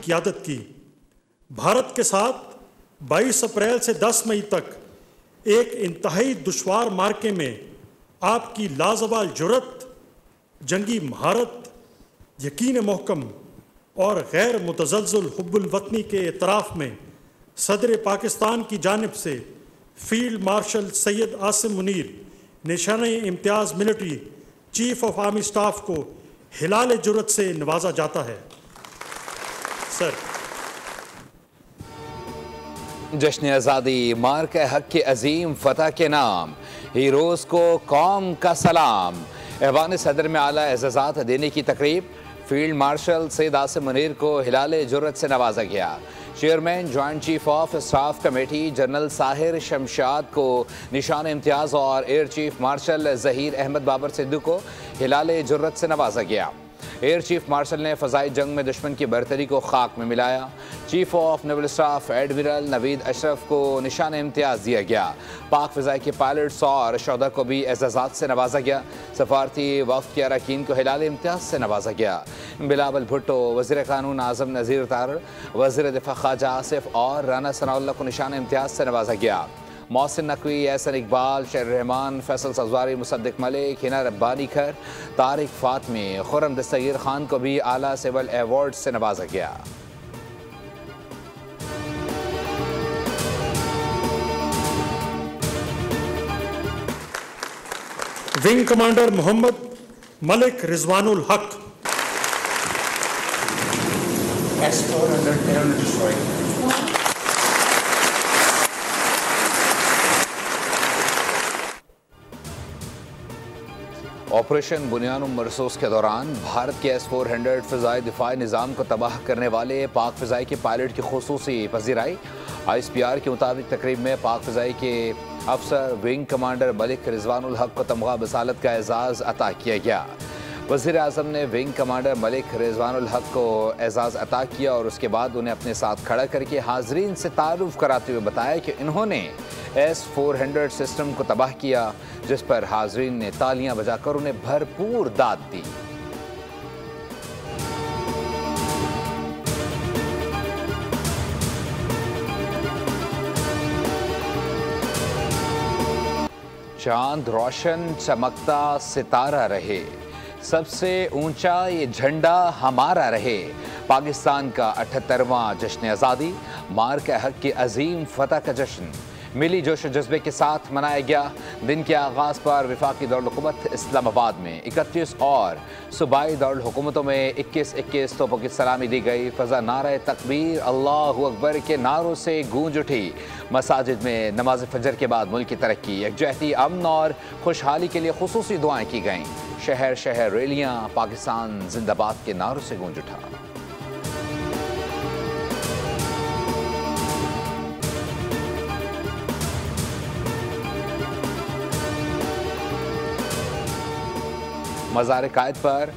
क़ियादत की। भारत के साथ 22 अप्रैल से 10 मई तक एक इंतहाई दुश्वार मार्के में आपकी लाजवाल जुर्रत, जंगी महारत, यकीन महकम और गैर मुतज़लज़ल हुब्बुल वतनी के एतराफ़ में सदर पाकिस्तान की जानिब से फील्ड मार्शल सैयद आसिम मुनीर निशाने इम्तियाज़ military chief of army staff को हिलाल जुर्रत से नवाजा जाता है। सर, जश्न आज़ादी मार्के हक के अजीम फतह के नाम, हीरोज़ को कौम का सलाम। ऐवान सदर में आला एज़ाज़ात देने की तकरीब, फील्ड मार्शल सैयद आसिम मुनीर को हिलाल जुर्रत से नवाजा गया। Chairman joint chief of staff committee general Sahir Shamshad को निशान इम्तियाज़ और air chief marshal Zaheer Ahmed Babar Sidhu को हिलाल जुर्रत से नवाजा गया। एयर चीफ मार्शल ने फ़ज़ाई जंग में दुश्मन की बरतरी को खाक में मिलाया। Chief of naval staff admiral Naveed Ashraf को निशान इम्तियाज़ दिया गया। पाक फ़ज़ाई के पायलट्स और शोहदा को भी एज़ाज़ात से नवाजा गया। सफारती वफ़द के अरकान को हिलाल इम्तियाज़ से नवाजा गया। बिलावल भुट्टो, वज़ीर क़ानून आज़म नज़ीर तार, वज़ीर दिफ़ा ख्वाजा आसिफ और राना सनाउल्लाह को निशान इम्तियाज़ से नवाजा गया। मोहसिन नकवी, एहसन इकबाल, शेर रहमान, फैसल सज़वारी, मुसद्दिक मलिक, हिना रब्बानी खर, तारिक फ़ातमी, खुर्रम दस्तगीर खान को भी आला सिविल अवार्ड से नवाजा गया। Wing commander Mohammad Malik Rizwanul Haq, S-400 aircraft destroyed. Operation Bunyan Marsoos के दौरान भारत के S-400 फ़िज़ाई दिफाई निज़ाम को तबाह करने वाले पाक फ़िज़ाई के पायलट की खुसूसी पजीराई। ISPR के मुताबिक तकरीब में पाक फ़िज़ाई के अफसर विंग कमांडर मलिक रिजवानुल हक को तमगा बसालत का एजाज़ अता किया गया। वज़ीर आज़म ने विंग कमांडर मलिक रिजवानुल हक को एजाज़ अता किया और उसके बाद उन्हें अपने साथ खड़ा करके हाज़रीन से तारुफ़ कराते हुए बताया कि इन्होंने S-400 सिस्टम को तबाह किया, जिस पर हाज़रीन ने तालियां बजाकर उन्हें भरपूर दाद दी। चांद रोशन चमकता सितारा रहे, सबसे ऊंचा ये झंडा हमारा रहे। पाकिस्तान का 78वां जश्न आज़ादी, मार्के हक की अजीम फतह का जश्न मिली जोश जज्बे के साथ मनाया गया। दिन के आगाज़ पर वफाकी दारुल-हुकूमत इस्लामाबाद में 31 और सूबाई दारुल-हुकूमतों में 21-21 तोपों की सलामी दी गई। फ़ज़ा नारे तकबीर, अल्लाहु अकबर के नारों से गूंज उठी। मसाजिद में नमाज फजर के बाद मुल्क की तरक्की, यकजहती, अमन और खुशहाली के लिए खुसूसी दुआएँ की गईं। शहर शहर रैलियाँ पाकिस्तान जिंदाबाद के नारों से गूंज उठा। मज़ार कायद पर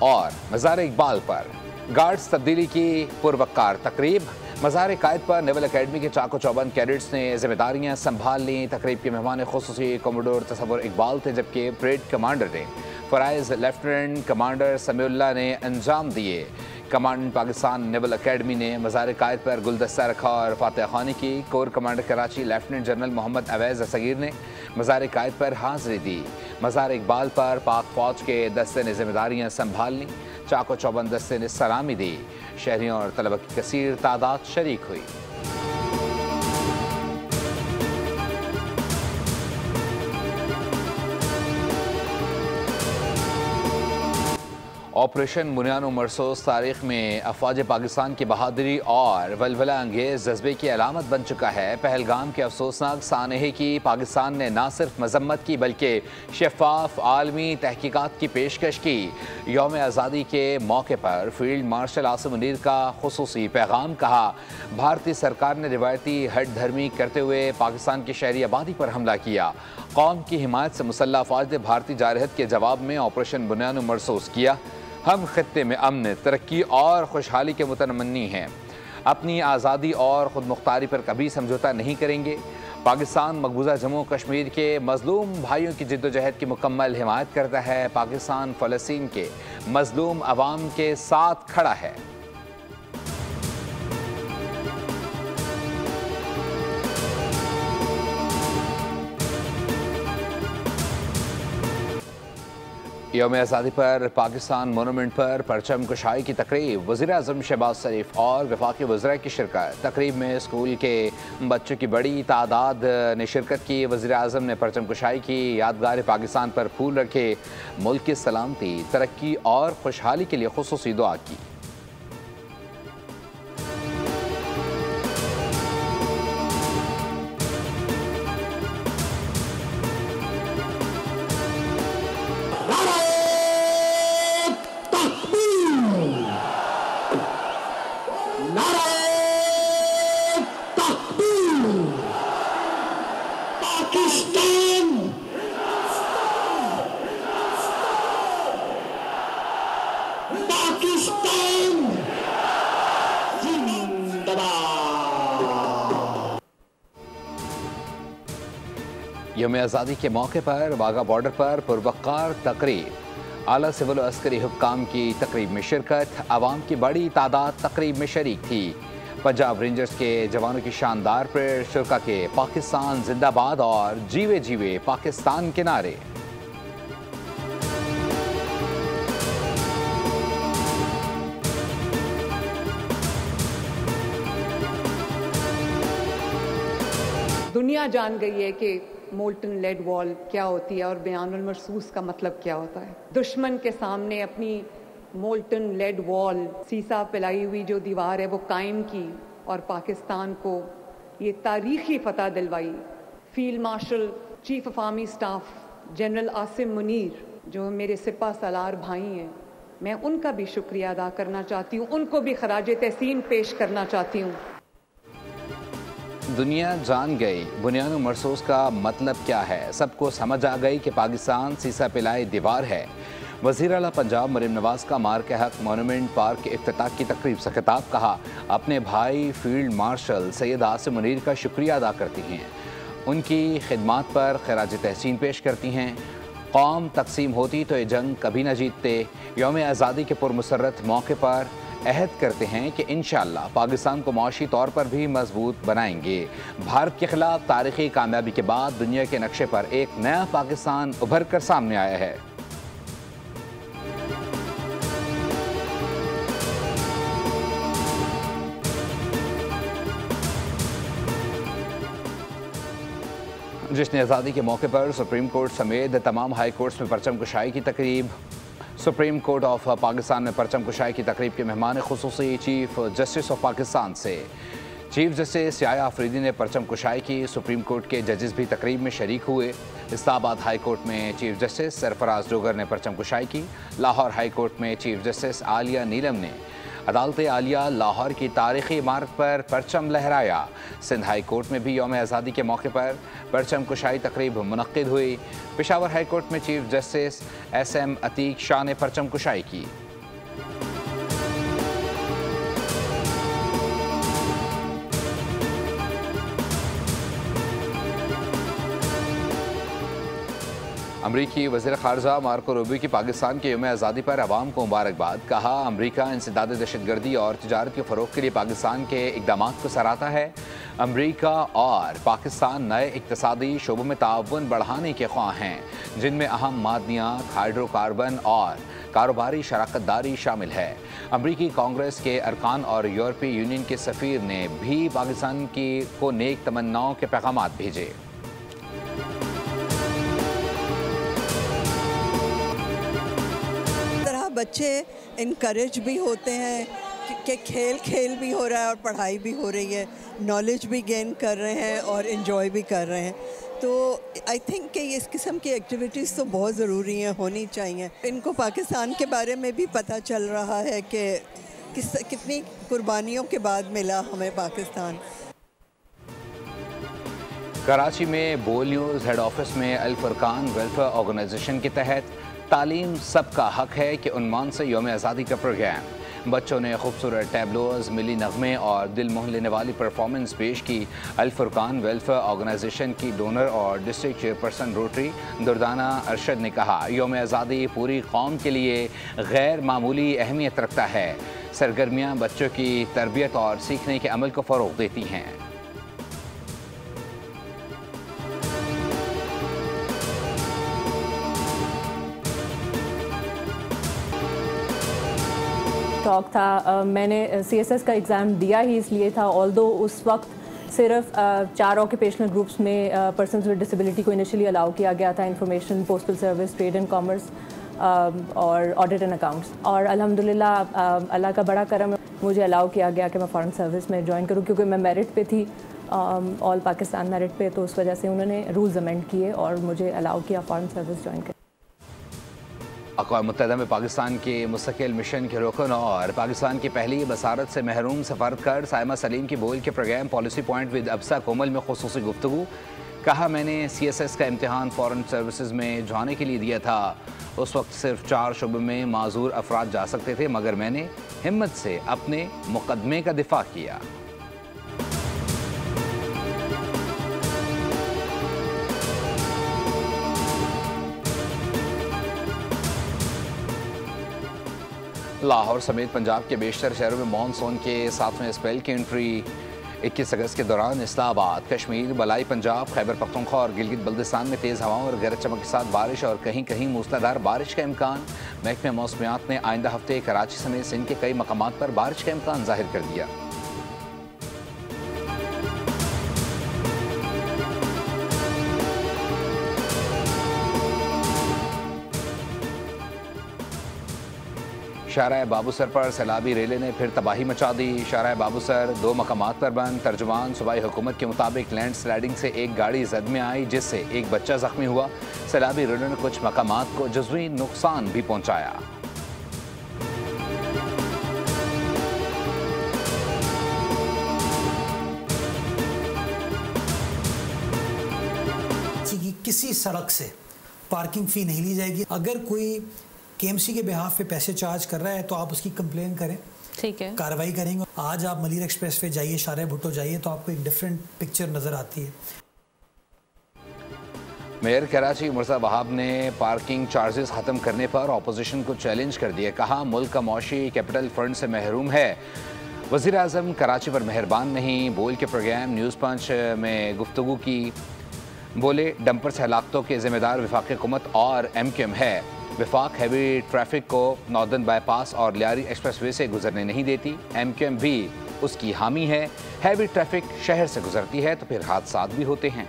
और मज़ार इकबाल पर गार्ड्स तब्दीली की पुरवकार तकरीब। मज़ार कायद पर नेवल अकेडमी के चाको चौबंद कैडेट्स ने जिम्मेदारियां संभाल लीं। तकरीब के मेहमान खुसूसी कमोडोर तसव्वुर इकबाल थे, जबकि परेड कमांडर ने फ़राइज़ लेफ्टिनेंट कमांडर समीउल्लाह ने अंजाम दिए। कमांडेंट पाकिस्तान नेवल अकेडमी ने मज़ार कायद पर गुलदस्ता रखा और फातह ख़ानी की। Corps commander Karachi lieutenant general Mohammad Awais Asgheer ने मज़ार कायद पर हाज़िरी दी। मज़ार इकबाल पर पाक फ़ौज के दस्ते ने जिम्मेदारियाँ संभाल लीं। चाको चौबंद दस्ते ने सलामी दी। शहरियों और तलबा की कसीर तादाद शरीक हुई। ऑपरेशन बुनियान मरसूस तारीख में अफवाज पाकिस्तान की बहादुरी और वलवला अंगेज़ जज्बे की अलामत बन चुका है। पहलगाम के अफसोसनाक सानहे की पाकिस्तान ने न सिर्फ मजम्मत की बल्कि शफाफ आलमी तहकीकात की पेशकश की। यौम आज़ादी के मौके पर फील्ड मार्शल आसिम मुनीर का खुसूसी पैगाम। कहा, भारतीय सरकार ने रिवायती हट धर्मी करते हुए पाकिस्तान की शहरी आबादी पर हमला किया। कौम की हिमायत से मुसल्लह अफवाज ने भारतीय जारहत के जवाब में ऑपरेशन बुनियान मरसूस किया। हम खत्ते में अमन, तरक्की और खुशहाली के मुतमन्नी हैं। अपनी आज़ादी और ख़ुद मुख्तारी पर कभी समझौता नहीं करेंगे। पाकिस्तान मकबूजा जम्मू कश्मीर के मज़लूम भाइयों की जिद्दोजहद की मुकम्मल हिमायत करता है। पाकिस्तान फ़लस्तीन के मज़लूम अवाम के साथ खड़ा है। यौम आज़ादी पर पाकिस्तान मोनूमेंट पर परचम कुशाई की तकरीब, वज़ीर-ए-आज़म शहबाज शरीफ और वफाकी वज़रा की शिरकत। तकरीब में स्कूल के बच्चों की बड़ी तादाद ने शिरकत की। वज़ीर-ए-आज़म ने परचम कुशाई की, यादगार पाकिस्तान पर फूल रखे, मुल्क की सलामती, तरक्की और खुशहाली के लिए खुसूसी दुआ की। यौम आज़ादी के मौके पर वाघा बॉर्डर पर पुरवक़ार तकरीब, आला सिविल और अस्करी हुक्काम की तकरीब में शिरकत, आवाम की बड़ी तादाद तकरीब में शरीक थी। पंजाब रेंजर्स के जवानों की शानदार परेड, शुरका के पाकिस्तान जिंदाबाद और जीवे जीवे पाकिस्तान के नारे। दुनिया जान गई है कि मोल्टन लेड वॉल क्या होती है और बयानुल मरसूस का मतलब क्या होता है। दुश्मन के सामने अपनी मोल्टन लेड वॉल, सीसा पिलाई हुई जो दीवार है, वो कायम की और पाकिस्तान को ये तारीखी फतह दिलवाई। Field marshal chief of army staff general Asim Munir, जो मेरे सिपा सलार भाई हैं, मैं उनका भी शुक्रिया अदा करना चाहती हूँ, उनको भी खराज तहसीन पेश करना चाहती हूँ। दुनिया जान गई बुनियानुल मरसूस का मतलब क्या है, सबको समझ आ गई कि पाकिस्तान सीसा पिलाई दीवार है। वज़ीर आला पंजाब मरीम नवाज का मार के हक मोनूमेंट पार्क के इफ्तिताह की तकरीब से खिताब, कहा अपने भाई फील्ड मार्शल सैयद आसिम मुनीर का शुक्रिया अदा करती हैं, उनकी खिदमात पर खराज तहसीन पेश करती हैं। कौम तकसीम होती तो ये जंग कभी न जीतते। यौम आज़ादी के पुरमसरत मौके पर अहद करते हैं कि इंशाअल्लाह पाकिस्तान को माशी तौर पर भी मजबूत बनाएंगे। भारत के खिलाफ तारीखी कामयाबी के बाद दुनिया के नक्शे पर एक नया पाकिस्तान उभर कर सामने आया है। जश्न आज़ादी के मौके पर सुप्रीम कोर्ट समेत तमाम हाई कोर्ट्स में परचम कुशाई की तकरीब। सुप्रीम कोर्ट ऑफ पाकिस्तान में परचम कुशाई की तकरीब के मेहमान खुसूसी चीफ जस्टिस ऑफ पाकिस्तान से चीफ जस्टिस याया अफरीदी ने परचम कुशाई की। सुप्रीम कोर्ट के जजेस भी तकरीब में शरीक हुए। इस्लामाबाद हाई कोर्ट में चीफ जस्टिस सरफराज डोगर ने परचम कुशाई की। लाहौर हाई कोर्ट में चीफ जस्टिस आलिया नीलम ने अदालत आलिया लाहौर की तारीखी इमारत पर परचम लहराया। सिंध हाई कोर्ट में भी यौम आज़ादी के मौके पर परचम कुशाई तकरीब मुनक्किद हुई। पेशावर हाई कोर्ट में chief justice SM Atiq Shah ने परचम कुशाई की। अमरीकी वज़ीर ख़ारजा मार्को रूबियो की पाकिस्तान के यौम आज़ादी पर अवाम को मुबारकबाद, कहा अमरीका इंसदाद दहशतगर्दी और तिजारत के फ़रोग़ के लिए पाकिस्तान के इक़दामात को सराहता है। अमरीका और पाकिस्तान नए इक़्तिसादी शोबों में ताउन बढ़ाने के ख्वाह हैं, जिनमें अहम मादनियात, हाइड्रोकार्बन और कारोबारी शराकतदारी शामिल है। अमरीकी कांग्रेस के अरकान और यूरोपीय यूनियन के सफ़ीर ने भी पाकिस्तान को नेक तमन्नाओं के पैगामात भेजे। बच्चे इनकरेज भी होते हैं कि खेल खेल भी हो रहा है और पढ़ाई भी हो रही है, नॉलेज भी गेन कर रहे हैं और इन्जॉय भी कर रहे हैं। तो आई थिंक कि इस किस्म की एक्टिविटीज़ तो बहुत ज़रूरी हैं, होनी चाहिए। इनको पाकिस्तान के बारे में भी पता चल रहा है कि कितनी कुर्बानियों के बाद मिला हमें पाकिस्तान। कराची में बोल न्यूज़ हेड ऑफिस में अल फुरकान वेलफेयर ऑर्गेनाइजेशन के तहत तालीम सबका हक है के उन्वान से यौम आज़ादी का प्रोग्राम। बच्चों ने खूबसूरत टैबलोज, मिली नगमे और दिल मोह लेने वाली परफॉर्मेंस पेश की। अल फुरकान वेलफेयर ऑर्गेनाइजेशन की डोनर और district chairperson rotary Durdana Arshad ने कहा यौम आज़ादी पूरी कौम के लिए गैर मामूली अहमियत रखता है। सरगर्मियाँ बच्चों की तरबियत और सीखने के अमल को फ़रोग़ देती हैं। टॉक था। मैंने CSS का एग्ज़ाम दिया ही इसलिए था, ऑल्दो उस वक्त सिर्फ 4 ऑक्यूपेशनल ग्रुप्स में पर्सनस विद डिसेबिलिटी को इनिशियली अलाउ किया गया था, information, postal service, trade and commerce और ऑडिट एंड अकाउंट्स। और अल्हम्दुलिल्लाह अल्लाह का बड़ा करम है, मुझे अलाउ किया गया कि मैं फ़ॉरेन सर्विस में ज्वाइन करूँ, क्योंकि मैं मेरिट पे थी, ऑल पाकिस्तान मेरिट पे, तो उस वजह से उन्होंने रूल्स अमेंड किए और मुझे अलाउ किया फ़ॉरेन सर्विस ज्वाइन कर। अक़वाम मुत्तहिदा में पाकिस्तान के मुस्तकिल मिशन के रुकन और पाकिस्तान की पहली बसारत से महरूम सफारतकार साइमा सलीम की बोल के प्रोग्राम पॉलिसी पॉइंट विद अब्सा कोमल में खुसूसी गुफ्तगू। कहा, मैंने CSS का इम्तिहान फ़ॉरेन सर्विसेज में जाने के लिए दिया था। उस वक्त सिर्फ 4 शुबों में माजूर अफराद जा सकते थे, मगर मैंने हिम्मत से अपने मुकदमे का दिफा किया। लाहौर समेत पंजाब के बेशतर शहरों में मानसून के 7वें स्पेल की एंट्री। 21 अगस्त के दौरान इस्लामाबाद, कश्मीर, बलाई पंजाब, खैबर पख्तूनख्वा और गिलगित बल्तिस्तान में तेज़ हवाओं और गरज चमक के साथ बारिश और कहीं कहीं मूसलाधार बारिश का इम्कान। महकमे मौसमियात ने आइंदा हफ्ते कराची समेत सिंध के कई मकामात पर बारिश का इम्कान जाहिर कर दिया। शाहराह बाबूसर पर सैलाबी रेले ने फिर तबाही मचा दी। शाहराह बाबूसर 2 मकामात पर बंद। तर्जुमान सूबाई हुकूमत के मुताबिक लैंड स्लाइडिंग से एक गाड़ी जद में आई, जिससे एक बच्चा जख्मी हुआ। सैलाबी रेले ने कुछ मकामात को जुज़वी नुकसान भी पहुंचाया। किसी सड़क से पार्किंग फ़ी नहीं ली जाएगी। अगर कोई KMC के बिहाफ पे पैसे चार्ज कर रहा है तो आप उसकी कंप्लेन करें, ठीक है, कार्रवाई करेंगे। आज आप मलिर एक्सप्रेस पे जाइए, शाहराह भुट्टो जाइए, तो आपको एक डिफरेंट पिक्चर नज़र आती है। मेयर कराची मुर्जा वहाब ने पार्किंग चार्जेस ख़त्म करने पर अपोजिशन को चैलेंज कर दिया। कहा, मुल्क का मौशी कैपिटल फंड से महरूम है, वज़ीर आज़म कराची पर मेहरबान नहीं। बोल के प्रोग्राम न्यूज़ पंच में गुफ्तगू की। बोले, डंपर से हलाकतों के ज़िम्मेदार वफाकी हुकूमत और MQM है। वफाक हैवी ट्रैफिक को नॉर्दर्न बाईपास और लियारी एक्सप्रेसवे से गुजरने नहीं देती। MQM भी उसकी हामी है। हैवी ट्रैफिक शहर से गुजरती है तो फिर हादसात भी होते हैं।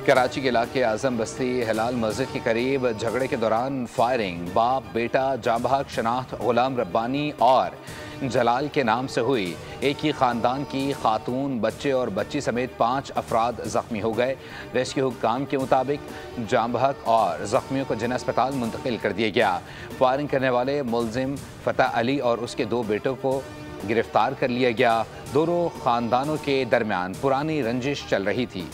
कराची के इलाके आजम बस्ती हिलाल मस्जिद के करीब झगड़े के दौरान फायरिंग। बाप बेटा जांबहक शनाख्त गुलाम रब्बानी और जलाल के नाम से हुई। एक ही ख़ानदान की खातून, बच्चे और बच्ची समेत 5 अफराद ज़ख्मी हो गए। रेस्क्यू हुक्काम के मुताबिक जांबहक और ज़ख्मियों को जिला अस्पताल मुंतकिल कर दिया गया। फायरिंग करने वाले मुलजिम फ़तह अली और उसके 2 बेटों को गिरफ्तार कर लिया गया। दोनों ख़ानदानों के दरमियान पुरानी रंजिश चल रही थी।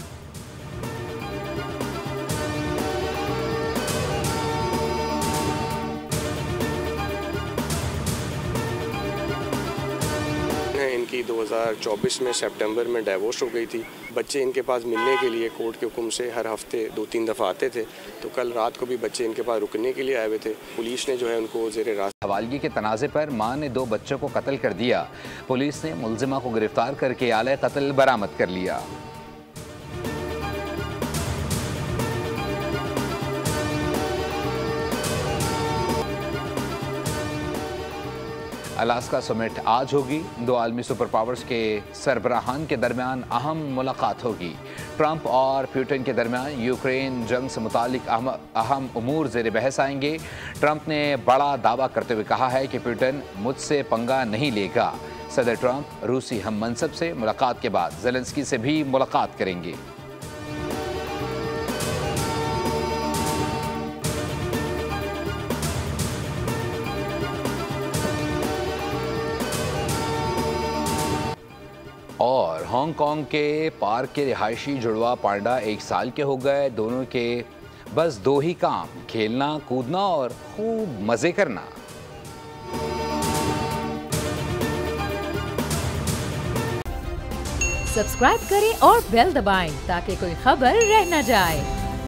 इनकी 2024 में सितंबर में डाइवोर्स हो गई थी। बच्चे इनके पास मिलने के लिए कोर्ट के हुक्म से हर हफ्ते 2-3 दफ़ा आते थे, तो कल रात को भी बच्चे इनके पास रुकने के लिए आए हुए थे। पुलिस ने जो है उनको ज़ेरे रास्ता। हवालगी के तनाज़े पर मां ने 2 बच्चों को कत्ल कर दिया। पुलिस ने मुलजिमा को गिरफ्तार करके आले कत्ल बरामद कर लिया। अलास्का समिट आज होगी। 2 आलमी सुपर पावर्स के सरबराहान के दरमियान अहम मुलाकात होगी। ट्रंप और पुतिन के दरमियान यूक्रेन जंग से मुतालिक अहम उमूर ज़ेर बहस आएंगे। ट्रंप ने बड़ा दावा करते हुए कहा है कि पुतिन मुझसे पंगा नहीं लेगा। सदर ट्रंप रूसी हम मनसब से मुलाकात के बाद ज़ेलेंस्की से भी मुलाकात करेंगे। और हांगकांग के पार्क के रिहायशी जुड़वा पांडा 1 साल के हो गए। दोनों के बस 2 ही काम, खेलना, कूदना और खूब मजे करना। सब्सक्राइब करें और बेल दबाएं ताकि कोई खबर रह न जाए।